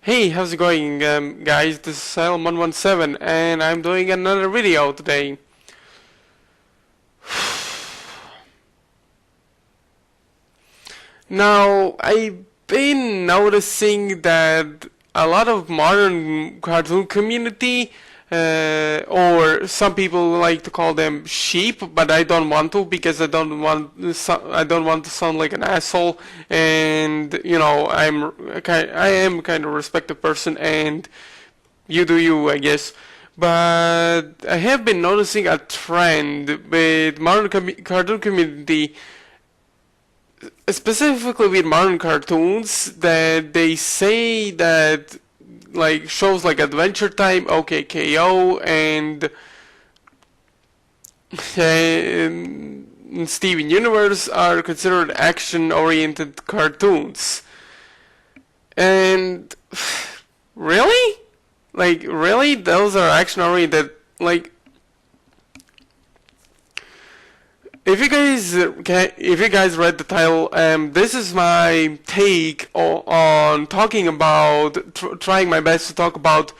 Hey, how's it going, guys? This is Salem117, and I'm doing another video today. Now, I've been noticing that a lot of modern cartoon community, or some people like to call them sheep, but I don't want to because I don't want to sound like an asshole. And I am kind of a respected person, and you do you, I guess. But I have been noticing a trend with modern cartoon community, specifically with modern cartoons, that they say that like shows like Adventure Time, OK KO, and Steven Universe are considered action-oriented cartoons. And really? Like, really? Those are action-oriented? Like, if you guys read the title, this is my take on talking about, trying my best to talk about,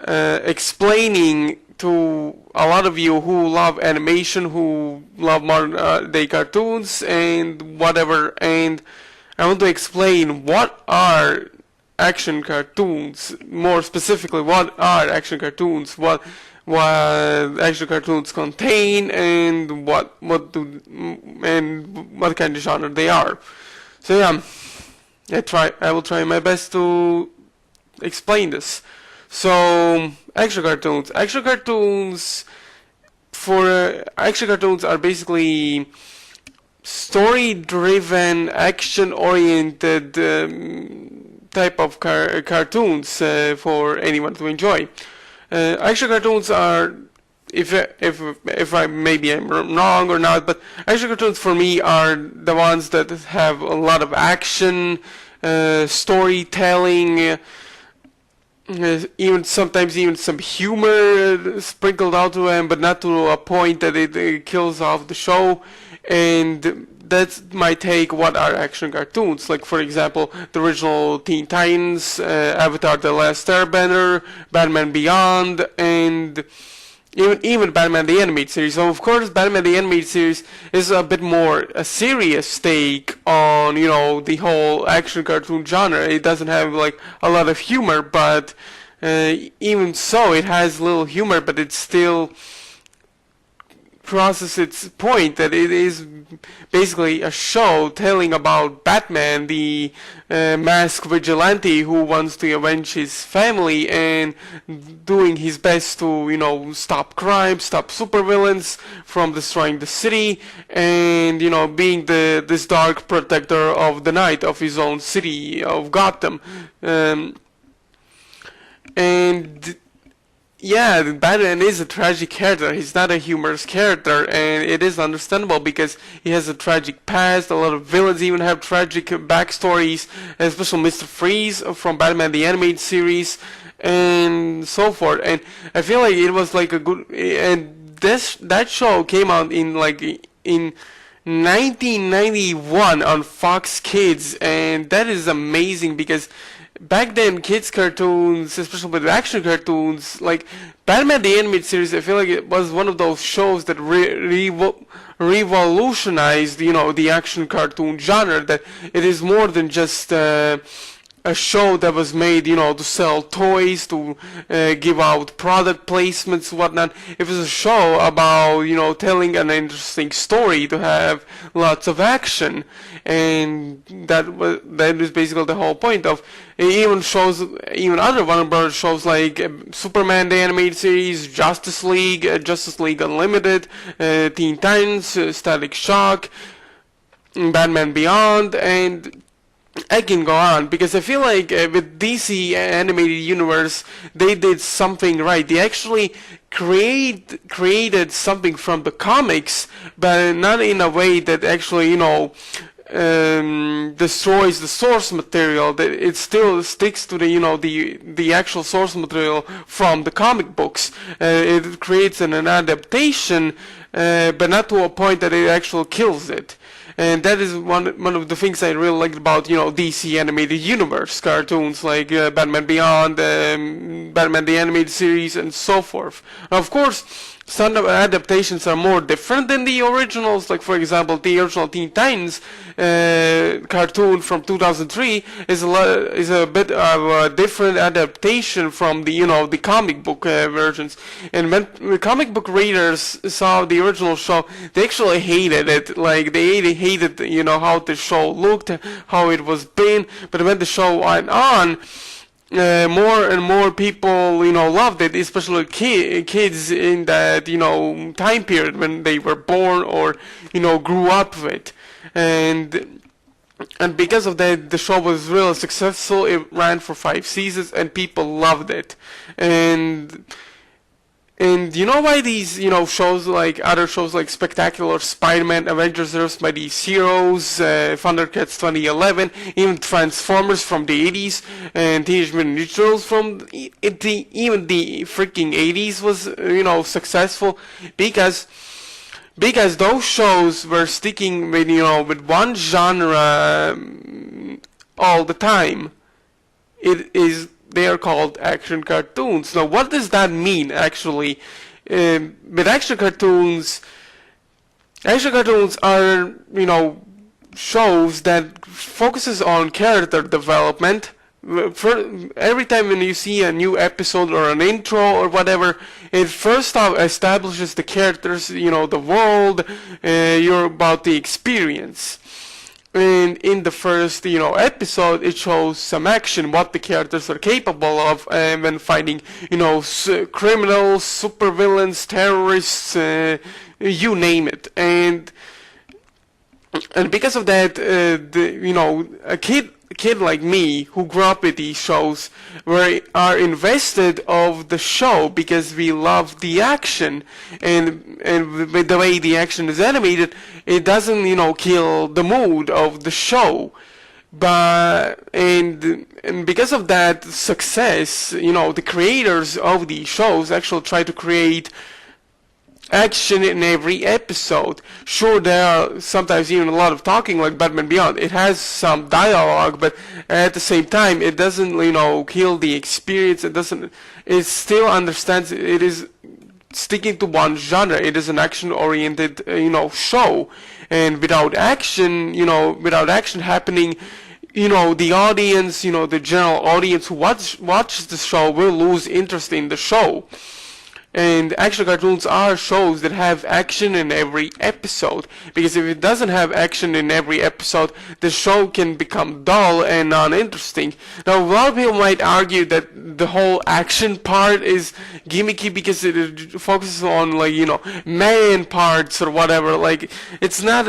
explaining to a lot of you who love animation, who love modern day cartoons and whatever, and I want to explain what are action cartoons. More specifically, what are action cartoons? What action cartoons contain, and what kind of genre they are. So yeah, I will try my best to explain this. So action cartoons. Action cartoons are basically story-driven, action-oriented type of cartoons for anyone to enjoy. Action cartoons are, if I'm wrong or not, but action cartoons for me are the ones that have a lot of action, storytelling, sometimes even some humor sprinkled out to them, but not to a point that it kills off the show. And that's my take. What are action cartoons? Like, for example, the original Teen Titans, Avatar: The Last Airbender, Batman Beyond, and even Batman the Animated Series. So of course, Batman the Animated Series is a bit more a serious take on the whole action cartoon genre. It doesn't have like a lot of humor, but even so, it has little humor, but it still crosses its point that it is basically a show telling about Batman, the masked vigilante who wants to avenge his family and doing his best to stop crime, stop supervillains from destroying the city, and being this dark protector of the night of his own city of Gotham. And yeah, Batman is a tragic character. He's not a humorous character, and it is understandable because he has a tragic past. A lot of villains even have tragic backstories, especially Mr. Freeze from Batman the Animated Series, and so forth. And I feel like it was like a good, and that show came out in 1991 on Fox Kids, and that is amazing because back then, kids' cartoons, especially with action cartoons, like Batman the Animated Series, I feel like it was one of those shows that revolutionized, the action cartoon genre. That it is more than just a show that was made, to sell toys, to give out product placements, whatnot. It was a show about, telling an interesting story, to have lots of action, and that is basically the whole point of even other Warner Bros. Shows like Superman the Animated Series, Justice League Unlimited, Teen Titans, Static Shock, Batman Beyond, and I can go on because I feel like with DC Animated Universe, they did something right. They actually created something from the comics, but not in a way that actually, destroys the source material. That it still sticks to the actual source material from the comic books. It creates an adaptation, but not to a point that it actually kills it. and that is one of the things I really liked about DC animated universe cartoons like Batman Beyond, Batman the Animated Series, and so forth. Now, of course, some adaptations are more different than the originals. Like, for example, the original Teen Titans cartoon from 2003 is a bit of a different adaptation from the comic book versions. And when the comic book readers saw the original show, they actually hated it. Like, they hated how the show looked, how it was been. But when the show went on, more and more people, loved it, especially kids in that, time period when they were born or, grew up with. And because of that, the show was really successful. It ran for 5 seasons and people loved it. And you know why these, shows like other shows like Spectacular Spider-Man, Avengers Earth by these Heroes, Thundercats 2011, even Transformers from the 80s, and Teenage Mutant Ninja Turtles from even the freaking 80s was, successful because those shows were sticking with, with one genre all the time. They are called action cartoons. Now, what does that mean, actually? With action cartoons are, shows that focuses on character development. Every time when you see a new episode or an intro or whatever, it first off establishes the characters, the world, you're about the experience. And in the first, episode, it shows some action, what the characters are capable of when fighting, criminals, supervillains, terrorists, you name it. And because of that, a kid like me who grew up with these shows are invested of the show because we love the action, and with the way the action is animated, it doesn't kill the mood of the show. But and because of that success, the creators of these shows actually try to create action in every episode. Sure, there are sometimes even a lot of talking like Batman Beyond. It has some dialogue, but at the same time, it doesn't, kill the experience. It still understands it is sticking to one genre. It is an action-oriented, show. And without action, happening, the audience, the general audience who watches the show will lose interest in the show. And action cartoons are shows that have action in every episode. Because if it doesn't have action in every episode, the show can become dull and uninteresting. Now, a lot of people might argue that the whole action part is gimmicky because it focuses on, man parts or whatever. Like, it's not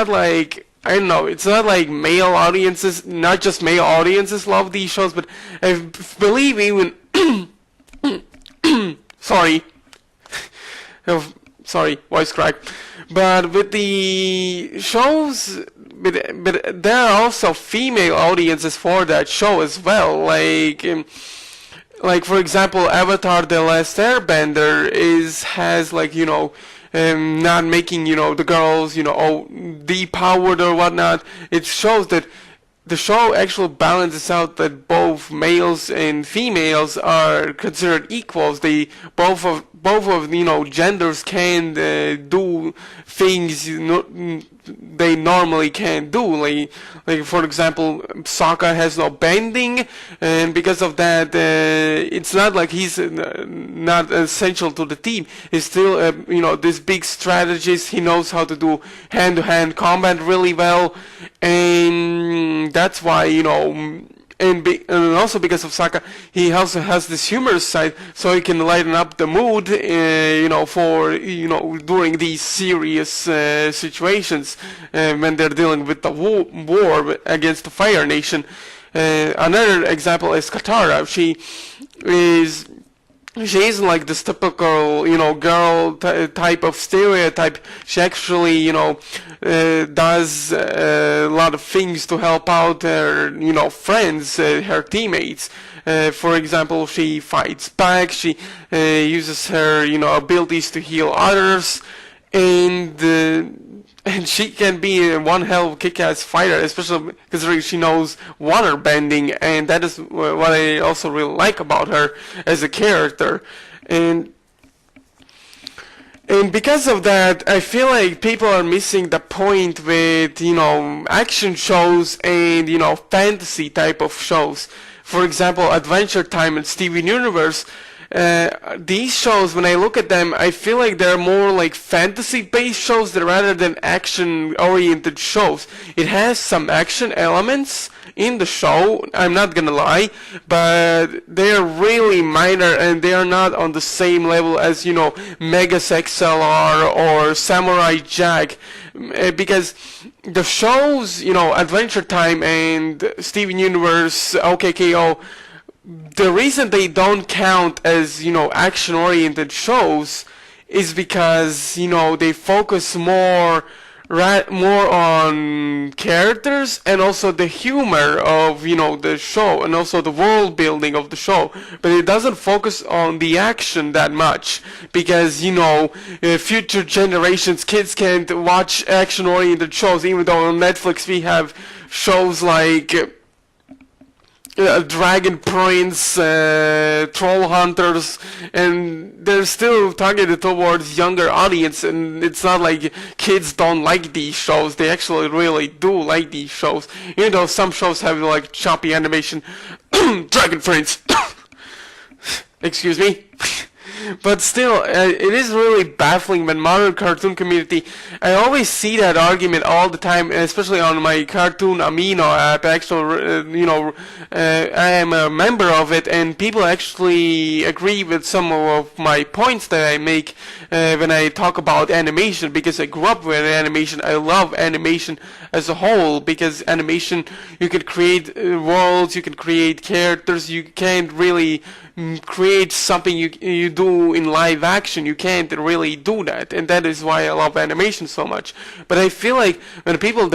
like, I don't know, it's not like male audiences, not just male audiences love these shows, but I believe even... Sorry, voice crack. But with the shows, but there are also female audiences for that show as well. Like for example, Avatar: The Last Airbender has not making the girls depowered or whatnot. It shows that the show actually balances out that both males and females are considered equals. Both of genders can do things they normally can't do. Like for example, Sokka has no bending, and because of that, it's not like he's not essential to the team. He's still this big strategist. He knows how to do hand-to-hand combat really well, and that's why and also because of Sokka, he also has this humorous side, so he can lighten up the mood, for during these serious situations when they're dealing with the war against the Fire Nation. Another example is Katara. She isn't like this typical, girl type of stereotype. She actually, does a lot of things to help out her, friends, her teammates. For example, she fights back. She uses her, abilities to heal others, and and she can be one hell of a kick-ass fighter, especially considering she knows water bending, and that is what I also really like about her as a character. And because of that, I feel like people are missing the point with, action shows and, fantasy type of shows. For example, Adventure Time and Steven Universe. These shows, when I look at them, I feel like they're more like fantasy-based shows rather than action-oriented shows. It has some action elements in the show, I'm not gonna lie, but they're really minor and they are not on the same level as, Megas XLR or Samurai Jack. Because the shows, Adventure Time and Steven Universe, OKKO, the reason they don't count as, action-oriented shows is because, they focus more on characters and also the humor of, the show and also the world building of the show. But it doesn't focus on the action that much because, future generations, kids can't watch action-oriented shows, even though on Netflix we have shows like Dragon Prince, Troll Hunters, and they're still targeted towards younger audience, and it's not like kids don't like these shows. They actually really do like these shows, even though some shows have like choppy animation. Dragon Prince. Excuse me. But still, it is really baffling when modern cartoon community, I always see that argument all the time, especially on my Cartoon Amino app. Actually, I am a member of it, and people actually agree with some of my points that I make when I talk about animation, because I grew up with animation. I love animation as a whole, because animation, you can create worlds, you can create characters, you can't really create something you do in live action. You can't really do that, and that is why I love animation so much. But I feel like when people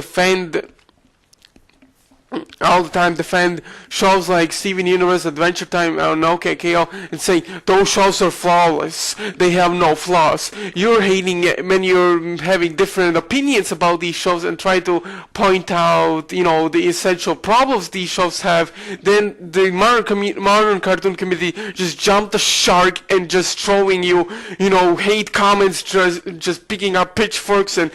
all the time defend shows like Steven Universe, Adventure Time, and OKKO, and saying those shows are flawless, they have no flaws. You're hating it when you're having different opinions about these shows and try to point out, the essential problems these shows have. Then the modern cartoon community just jumped the shark and just throwing you, hate comments, just picking up pitchforks and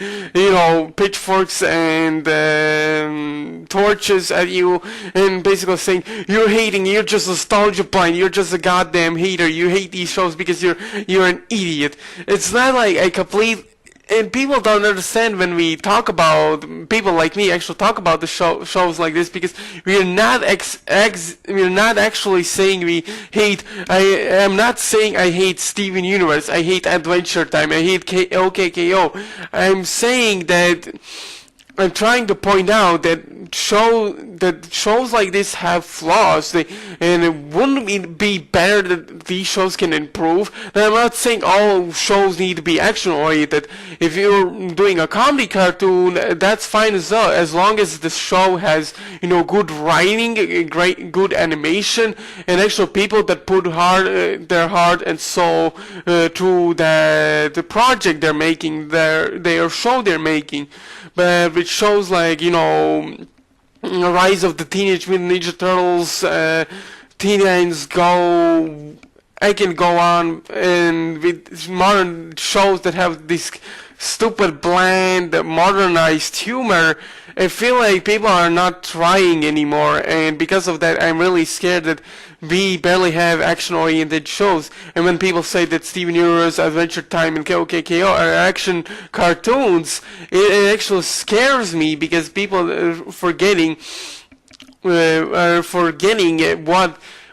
torches at you, and basically saying you're hating, you're just nostalgia blind, you're just a goddamn hater, you hate these shows because you're an idiot. It's not like a complete, and people don't understand when we talk about, people like me actually talk about the shows like this, because we're not we're not actually saying we hate. I am not saying I hate Steven Universe, I hate Adventure Time, I hate OKKO. I'm saying that I'm trying to point out that shows like this have flaws, and it wouldn't be better that these shows can improve. And I'm not saying all shows need to be action oriented. If you're doing a comedy cartoon, that's fine as well, as long as the show has good writing, good animation, and actual people that put their heart and soul to the project they're making, their show they're making. But with shows like, Rise of the Teenage Mutant Ninja Turtles, Teenage Go, I can go on, and with modern shows that have this stupid, bland, modernized humor, I feel like people are not trying anymore, and because of that, I'm really scared that we barely have action-oriented shows. And when people say that Steven Universe, Adventure Time, and OKKO are action cartoons, it actually scares me, because people are forgetting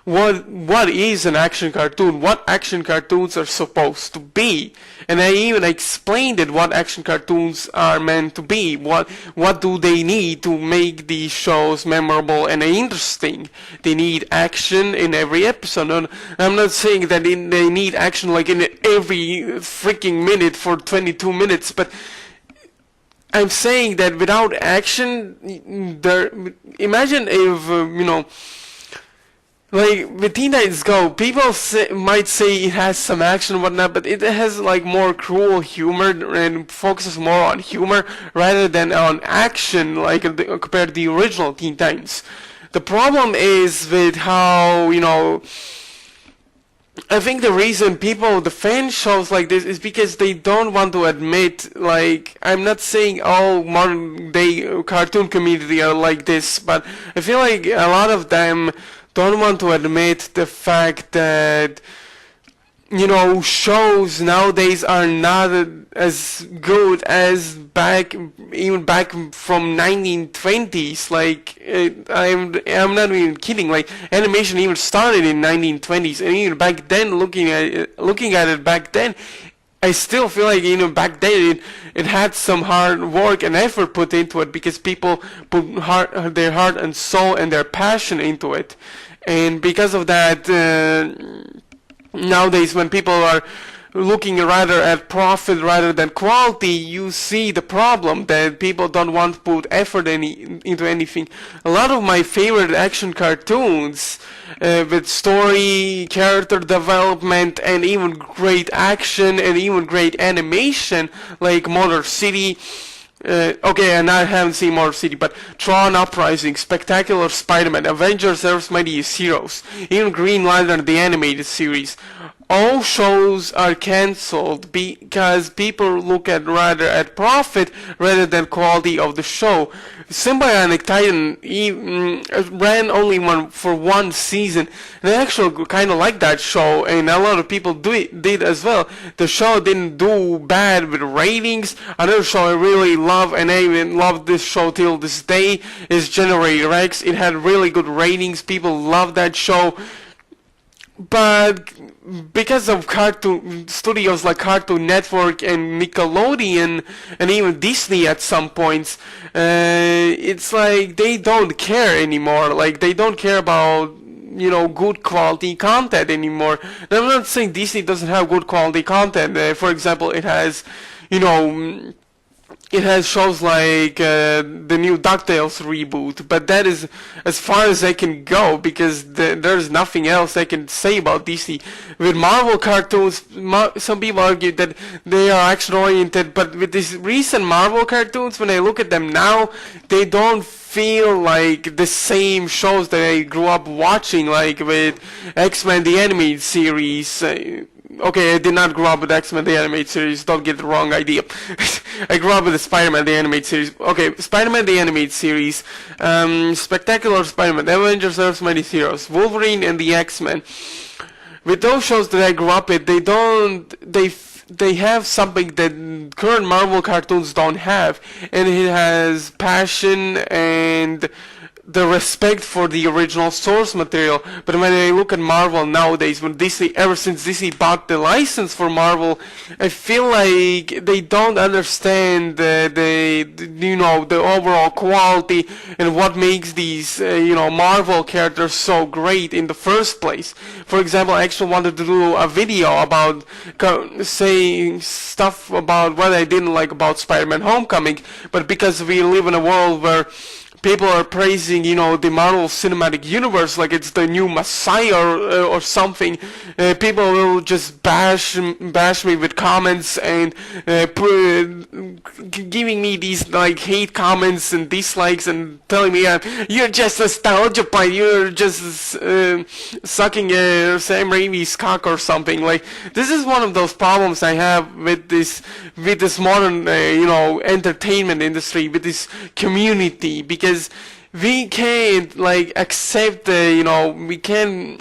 what is an action cartoon, what action cartoons are supposed to be. And I even explained it, what action cartoons are meant to be, what do they need to make these shows memorable and interesting. They need action in every episode. And I'm not saying that they need action like in every freaking minute for 22 minutes, but I'm saying that without action, imagine if, like with Teen Titans Go, people might say it has some action and whatnot, but it has like more cruel humor and focuses more on humor rather than on action, like compared to the original Teen Titans. The problem is with how, I think the reason people defend shows like this is because they don't want to admit, like, I'm not saying all modern day cartoon community are like this, but I feel like a lot of them don't want to admit the fact that, shows nowadays are not as good as even back from 1920s. Like, I'm not even kidding. Like, animation even started in 1920s, and even back then, looking at it back then, I still feel like, back then it had some hard work and effort put into it because people put their heart and soul and their passion into it. And because of that, nowadays when people are looking rather at profit rather than quality, you see the problem that people don't want to put effort into anything. A lot of my favorite action cartoons with story, character development, and even great action and even great animation, like Motor City. Okay, and I haven't seen Motor City, but Tron Uprising, Spectacular Spider-Man, Avengers Earth's Mightiest Heroes, even Green Lantern, the animated series. All shows are cancelled because people look at rather at profit rather than quality of the show. Symbionic Titan ran only for one season, and I actually kind of like that show, and a lot of people did as well. The show didn't do bad with ratings. Another show I really love, and I even love this show till this day, is Generator X. It had really good ratings. People love that show. But because of cartoon studios like Cartoon Network and Nickelodeon and even Disney at some points, it's like they don't care anymore. Like, they don't care about good quality content anymore. And I'm not saying Disney doesn't have good quality content. For example, it has shows like the new DuckTales reboot, but that is as far as I can go because there's nothing else I can say about DC. With Marvel cartoons, some people argue that they are action-oriented, but with these recent Marvel cartoons, when I look at them now, they don't feel like the same shows that I grew up watching, like with X-Men the Animated Series. Okay, I did not grow up with X-Men the Animated Series, don't get the wrong idea. I grew up with the Spider-Man the Animated Series. Okay, Spider-Man the Animated Series, Spectacular Spider-Man, Avengers Earth's Mightiest Heroes, Wolverine and the X-Men. With those shows that I grew up with, they have something that current Marvel cartoons don't have, and it has passion and the respect for the original source material. But when I look at Marvel nowadays, ever since Disney bought the license for Marvel, I feel like they don't understand the overall quality and what makes these Marvel characters so great in the first place. For example, I actually wanted to do a video about saying stuff about what I didn't like about Spider-Man Homecoming, but because we live in a world where people are praising, the Marvel Cinematic Universe like it's the new Messiah or something. People will just bash me with comments and giving me these like hate comments and dislikes and telling me you're just nostalgia point, you're just sucking Sam Raimi's cock or something. Like, this is one of those problems I have with this modern entertainment industry, with this community, because we can't accept we can.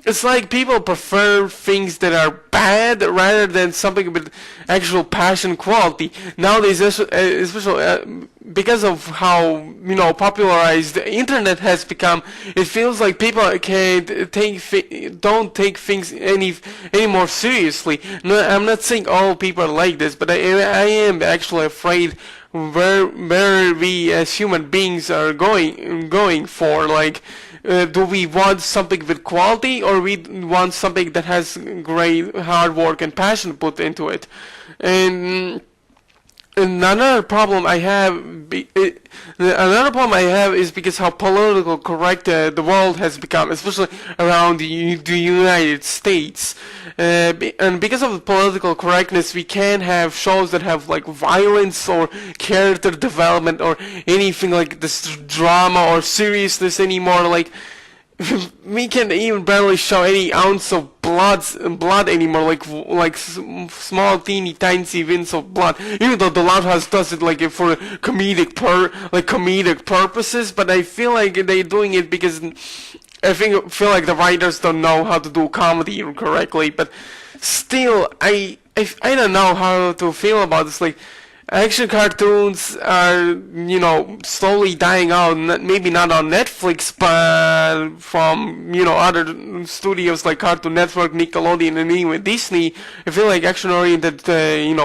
It's like people prefer things that are bad rather than something with actual passion quality nowadays, especially because of how popularized the internet has become. It feels like people don't take things any more seriously. No, I'm not saying all people are like this, but I am actually afraid where we as human beings are going for. Like, do we want something with quality, or we want something that has great hard work and passion put into it? And another problem I have, another problem I have is because how political correct the world has become, especially around the United States. And because of the political correctness, we can't have shows that have like violence or character development or anything like this drama or seriousness anymore. Like we can even barely show any ounce of blood anymore, like small teeny tiny bits of blood. Even though the Loud House does it like for comedic purposes, but I feel like they're doing it because feel like the writers don't know how to do comedy correctly. But still, I don't know how to feel about this. Like, action cartoons are, slowly dying out. Maybe not on Netflix, but from, other studios like Cartoon Network, Nickelodeon, and even Disney. I feel like action-oriented,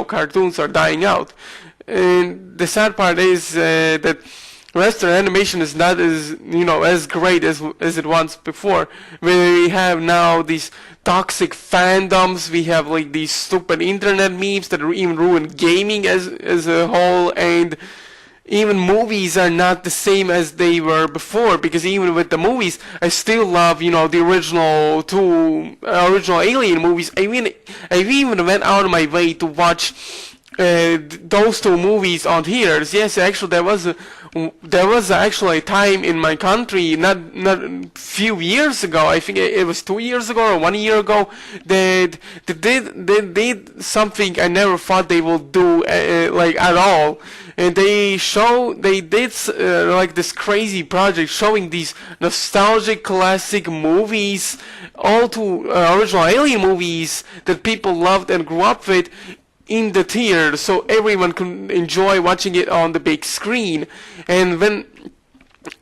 cartoons are dying out. And the sad part is that Western animation is not as great as it was before. We have now these toxic fandoms. We have like these stupid internet memes that even ruin gaming as a whole, and even movies are not the same as they were before. Because even with the movies, I still love the original Alien movies. I even went out of my way to watch those two movies on theaters. Yes, actually, there was actually a time in my country, not a few years ago. I think it was 2 years ago or 1 year ago, that they did something I never thought they would do, like at all. And they did like this crazy project showing these nostalgic classic movies, all two original Alien movies that people loved and grew up with, in the theater, so everyone could enjoy watching it on the big screen. And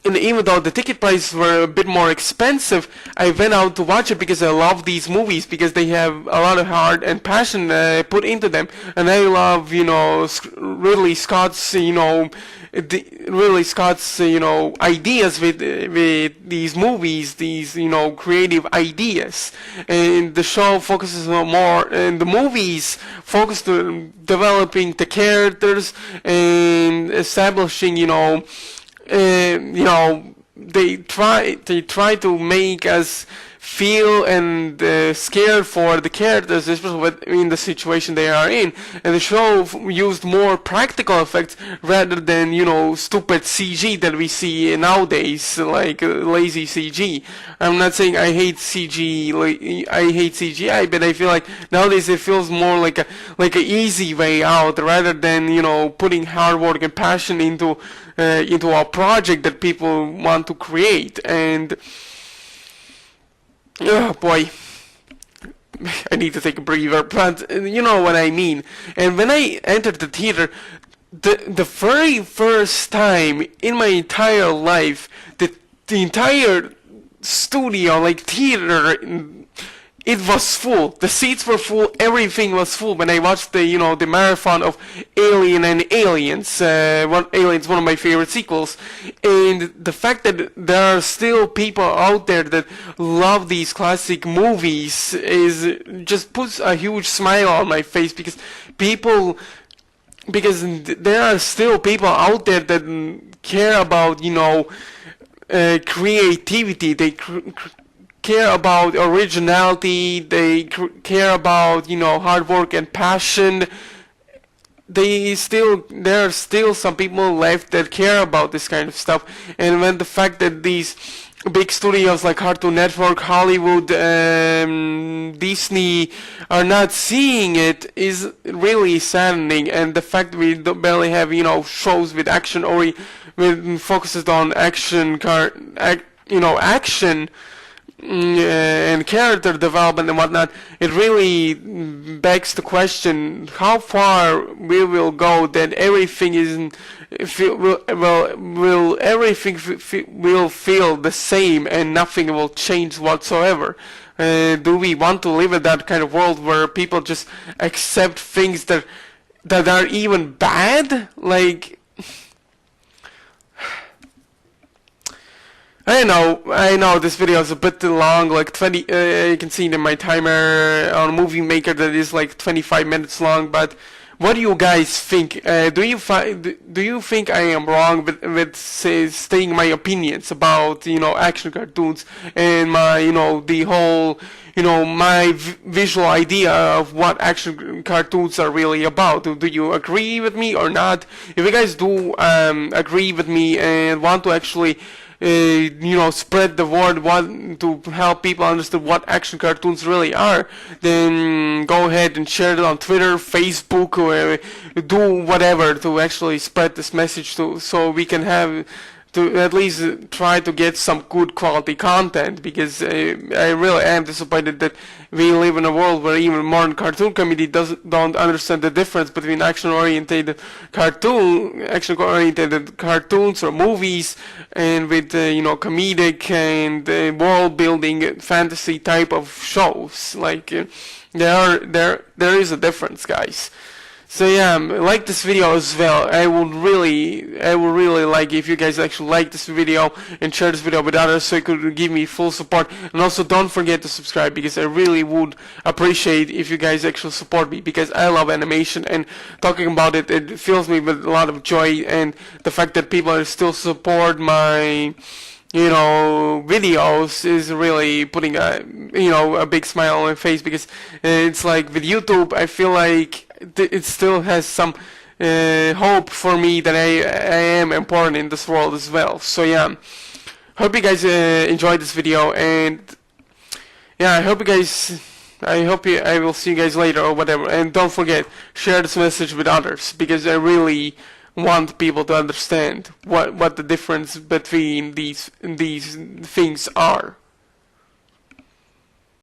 even though the ticket prices were a bit more expensive, I went out to watch it because I love these movies, because they have a lot of heart and passion put into them. And I love, Ridley Scott's, ideas with these movies, these, creative ideas. And the show focuses on more, and the movies focus on developing the characters and establishing, they try to make us feel and scared for the characters, especially in the situation they are in. And the show used more practical effects rather than stupid CG that we see nowadays, like lazy CG. I'm not saying I hate I hate CGI, but I feel like nowadays it feels more like a easy way out rather than putting hard work and passion into a project that people want to create. And oh boy, I need to take a breather, but you know what I mean. And when I entered the theater, the very first time in my entire life, the entire studio, like theater, it was full. The seats were full. Everything was full. When I watched the marathon of Alien and Aliens, Aliens, one of my favorite sequels, and the fact that there are still people out there that love these classic movies just puts a huge smile on my face, because there are still people out there that care about creativity. They care about originality, they care about hard work and passion. There are still some people left that care about this kind of stuff. And when the fact that these big studios like Cartoon Network, Hollywood, Disney are not seeing it is really saddening. And the fact we barely have shows with action, or with focuses on action action and character development and whatnot, it really begs the question how far we will go that everything will feel the same and nothing will change whatsoever. Do we want to live in that kind of world where people just accept things that are even bad? Like, I know this video is a bit too long, like 20, you can see it in my timer on Movie Maker that is like 25 minutes long, but what do you guys think? Do you think I am wrong with saying my opinions about, you know, action cartoons and my, you know, the whole, you know, my visual idea of what action cartoons are really about? Do you agree with me or not? If you guys do agree with me and want to actually you know, spread the word, want to help people understand what action cartoons really are, then go ahead and share it on Twitter, Facebook, or do whatever to actually spread this message to, so we can have to at least try to get some good quality content, because I really am disappointed that we live in a world where even modern cartoon community don't understand the difference between action-oriented cartoons or movies, and with you know, comedic and world-building fantasy type of shows. Like there is a difference, guys. So yeah, like this video as well. I would really like if you guys actually like this video and share this video with others, so you could give me full support. And also don't forget to subscribe, because I really would appreciate if you guys actually support me, because I love animation, and talking about it, it fills me with a lot of joy. And the fact that people still support my, you know, videos is really putting a, you know, a big smile on my face, because it's like with YouTube, I feel like it still has some hope for me that I am important in this world as well. So yeah, hope you guys enjoyed this video, and yeah, I will see you guys later or whatever. And don't forget, share this message with others, because I really want people to understand what the difference between these things are.